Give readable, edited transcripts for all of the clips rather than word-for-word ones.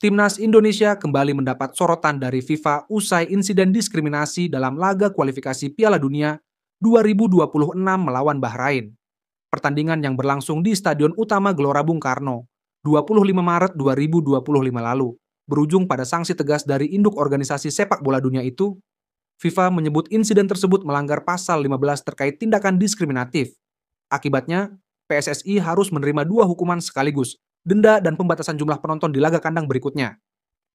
Timnas Indonesia kembali mendapat sorotan dari FIFA usai insiden diskriminasi dalam laga kualifikasi Piala Dunia 2026 melawan Bahrain. Pertandingan yang berlangsung di Stadion Utama Gelora Bung Karno, 25 Maret 2025 lalu, berujung pada sanksi tegas dari induk organisasi sepak bola dunia itu. FIFA menyebut insiden tersebut melanggar pasal 15 terkait tindakan diskriminatif. Akibatnya, PSSI harus menerima 2 hukuman sekaligus, denda dan pembatasan jumlah penonton di laga kandang berikutnya.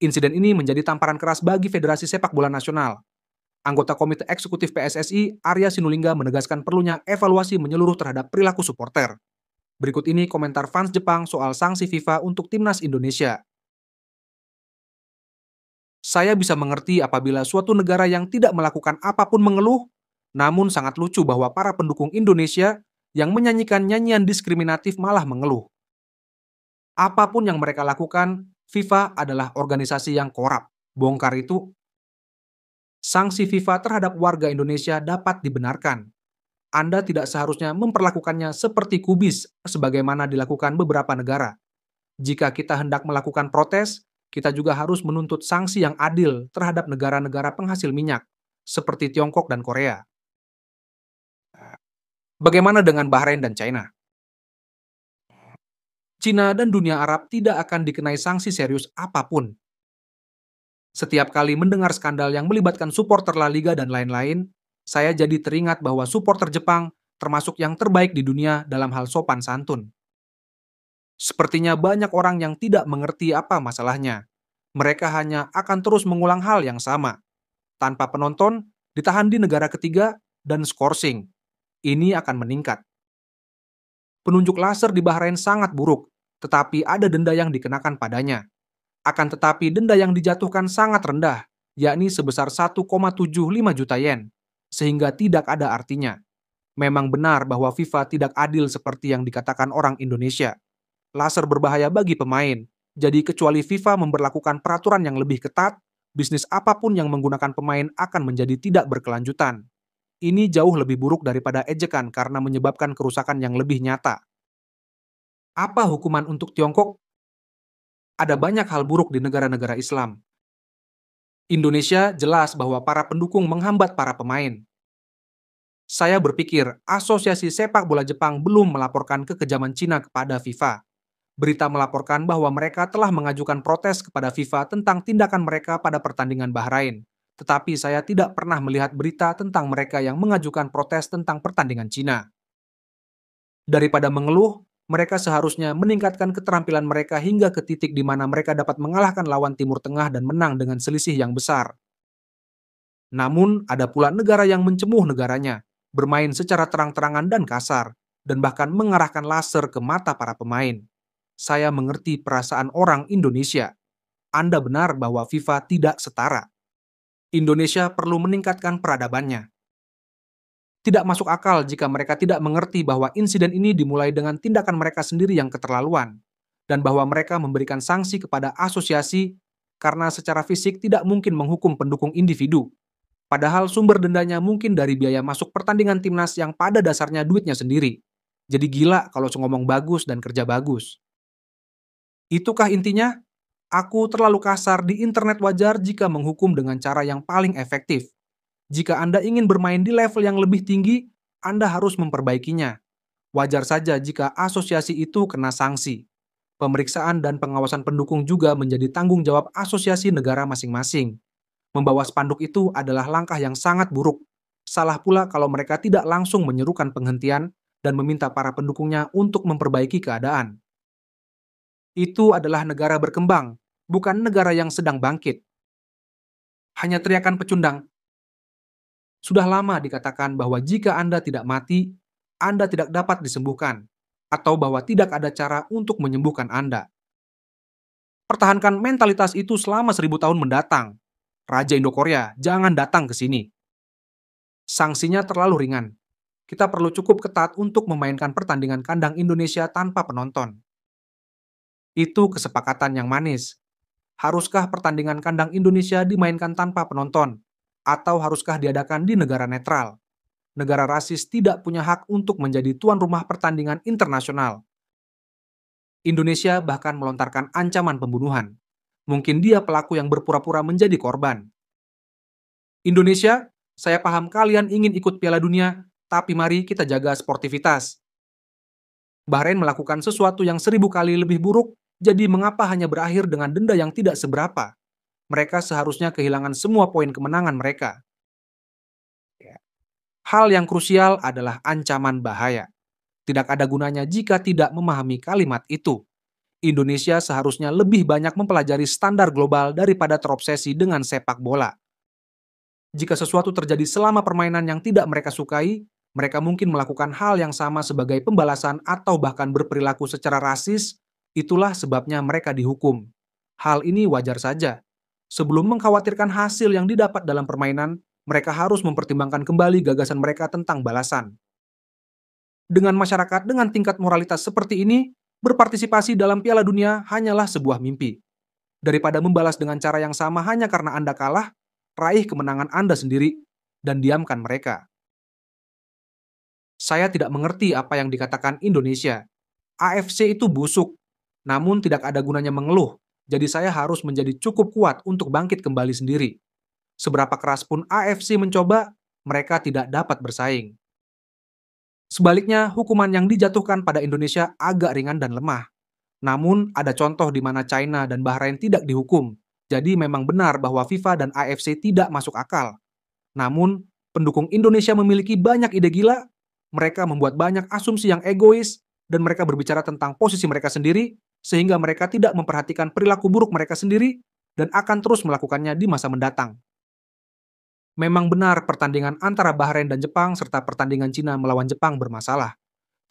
Insiden ini menjadi tamparan keras bagi Federasi Sepak Bola Nasional. Anggota Komite Eksekutif PSSI, Arya Sinulinga, menegaskan perlunya evaluasi menyeluruh terhadap perilaku supporter. Berikut ini komentar fans Jepang soal sanksi FIFA untuk Timnas Indonesia. Saya bisa mengerti apabila suatu negara yang tidak melakukan apapun mengeluh, namun sangat lucu bahwa para pendukung Indonesia yang menyanyikan nyanyian diskriminatif malah mengeluh. Apapun yang mereka lakukan, FIFA adalah organisasi yang korup. Bongkar itu. Sanksi FIFA terhadap warga Indonesia dapat dibenarkan. Anda tidak seharusnya memperlakukannya seperti kubis sebagaimana dilakukan beberapa negara. Jika kita hendak melakukan protes, kita juga harus menuntut sanksi yang adil terhadap negara-negara penghasil minyak, seperti Tiongkok dan Korea. Bagaimana dengan Bahrain dan China? Cina dan dunia Arab tidak akan dikenai sanksi serius apapun. Setiap kali mendengar skandal yang melibatkan supporter La Liga dan lain-lain, saya jadi teringat bahwa supporter Jepang termasuk yang terbaik di dunia dalam hal sopan santun. Sepertinya banyak orang yang tidak mengerti apa masalahnya. Mereka hanya akan terus mengulang hal yang sama. Tanpa penonton, ditahan di negara ketiga, dan skorsing. Ini akan meningkat. Penunjuk laser di Bahrain sangat buruk, tetapi ada denda yang dikenakan padanya. Akan tetapi denda yang dijatuhkan sangat rendah, yakni sebesar 1,75 juta yen, sehingga tidak ada artinya. Memang benar bahwa FIFA tidak adil seperti yang dikatakan orang Indonesia. Laser berbahaya bagi pemain, jadi kecuali FIFA memberlakukan peraturan yang lebih ketat, bisnis apapun yang menggunakan pemain akan menjadi tidak berkelanjutan. Ini jauh lebih buruk daripada ejekan karena menyebabkan kerusakan yang lebih nyata. Apa hukuman untuk Tiongkok? Ada banyak hal buruk di negara-negara Islam. Indonesia jelas bahwa para pendukung menghambat para pemain. Saya berpikir Asosiasi Sepak Bola Jepang belum melaporkan kekejaman Cina kepada FIFA. Berita melaporkan bahwa mereka telah mengajukan protes kepada FIFA tentang tindakan mereka pada pertandingan Bahrain. Tetapi saya tidak pernah melihat berita tentang mereka yang mengajukan protes tentang pertandingan Cina. Daripada mengeluh, mereka seharusnya meningkatkan keterampilan mereka hingga ke titik di mana mereka dapat mengalahkan lawan Timur Tengah dan menang dengan selisih yang besar. Namun, ada pula negara yang mencemuh negaranya, bermain secara terang-terangan dan kasar, dan bahkan mengarahkan laser ke mata para pemain. Saya mengerti perasaan orang Indonesia. Anda benar bahwa FIFA tidak setara. Indonesia perlu meningkatkan peradabannya. Tidak masuk akal jika mereka tidak mengerti bahwa insiden ini dimulai dengan tindakan mereka sendiri yang keterlaluan, dan bahwa mereka memberikan sanksi kepada asosiasi karena secara fisik tidak mungkin menghukum pendukung individu. Padahal sumber dendanya mungkin dari biaya masuk pertandingan timnas yang pada dasarnya duitnya sendiri. Jadi gila kalau ngomong bagus dan kerja bagus. Itukah intinya? Aku terlalu kasar di internet. Wajar jika menghukum dengan cara yang paling efektif. Jika Anda ingin bermain di level yang lebih tinggi, Anda harus memperbaikinya. Wajar saja jika asosiasi itu kena sanksi. Pemeriksaan dan pengawasan pendukung juga menjadi tanggung jawab asosiasi negara masing-masing. Membawa spanduk itu adalah langkah yang sangat buruk. Salah pula kalau mereka tidak langsung menyerukan penghentian dan meminta para pendukungnya untuk memperbaiki keadaan. Itu adalah negara berkembang, bukan negara yang sedang bangkit. Hanya teriakan pecundang. Sudah lama dikatakan bahwa jika Anda tidak mati, Anda tidak dapat disembuhkan, atau bahwa tidak ada cara untuk menyembuhkan Anda. Pertahankan mentalitas itu selama 1000 tahun mendatang. Raja Indo-Korea, jangan datang ke sini. Sanksinya terlalu ringan. Kita perlu cukup ketat untuk memainkan pertandingan kandang Indonesia tanpa penonton. Itu kesepakatan yang manis. Haruskah pertandingan kandang Indonesia dimainkan tanpa penonton? Atau haruskah diadakan di negara netral? Negara rasis tidak punya hak untuk menjadi tuan rumah pertandingan internasional. Indonesia bahkan melontarkan ancaman pembunuhan. Mungkin dia pelaku yang berpura-pura menjadi korban. Indonesia, saya paham kalian ingin ikut Piala Dunia, tapi mari kita jaga sportivitas. Bahrain melakukan sesuatu yang 1000 kali lebih buruk, jadi mengapa hanya berakhir dengan denda yang tidak seberapa? Mereka seharusnya kehilangan semua poin kemenangan mereka. Hal yang krusial adalah ancaman bahaya. Tidak ada gunanya jika tidak memahami kalimat itu. Indonesia seharusnya lebih banyak mempelajari standar global daripada terobsesi dengan sepak bola. Jika sesuatu terjadi selama permainan yang tidak mereka sukai, mereka mungkin melakukan hal yang sama sebagai pembalasan atau bahkan berperilaku secara rasis, itulah sebabnya mereka dihukum. Hal ini wajar saja. Sebelum mengkhawatirkan hasil yang didapat dalam permainan, mereka harus mempertimbangkan kembali gagasan mereka tentang balasan. Dengan masyarakat dengan tingkat moralitas seperti ini, berpartisipasi dalam Piala Dunia hanyalah sebuah mimpi. Daripada membalas dengan cara yang sama hanya karena Anda kalah, raih kemenangan Anda sendiri dan diamkan mereka. Saya tidak mengerti apa yang dikatakan Indonesia. AFC itu busuk, namun tidak ada gunanya mengeluh, jadi saya harus menjadi cukup kuat untuk bangkit kembali sendiri. Seberapa keras pun AFC mencoba, mereka tidak dapat bersaing. Sebaliknya, hukuman yang dijatuhkan pada Indonesia agak ringan dan lemah. Namun, ada contoh di mana China dan Bahrain tidak dihukum. Jadi memang benar bahwa FIFA dan AFC tidak masuk akal. Namun, pendukung Indonesia memiliki banyak ide gila, mereka membuat banyak asumsi yang egois, dan mereka berbicara tentang posisi mereka sendiri, sehingga mereka tidak memperhatikan perilaku buruk mereka sendiri, dan akan terus melakukannya di masa mendatang. Memang benar pertandingan antara Bahrain dan Jepang serta pertandingan Cina melawan Jepang bermasalah.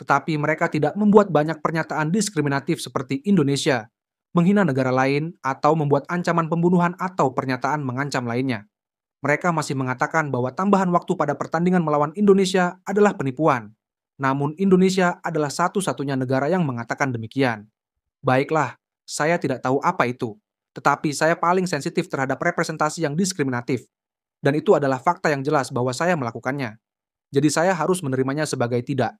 Tetapi mereka tidak membuat banyak pernyataan diskriminatif seperti Indonesia, menghina negara lain, atau membuat ancaman pembunuhan atau pernyataan mengancam lainnya. Mereka masih mengatakan bahwa tambahan waktu pada pertandingan melawan Indonesia adalah penipuan. Namun Indonesia adalah satu-satunya negara yang mengatakan demikian. Baiklah, saya tidak tahu apa itu. Tetapi saya paling sensitif terhadap representasi yang diskriminatif. Dan itu adalah fakta yang jelas bahwa saya melakukannya. Jadi saya harus menerimanya sebagai tidak.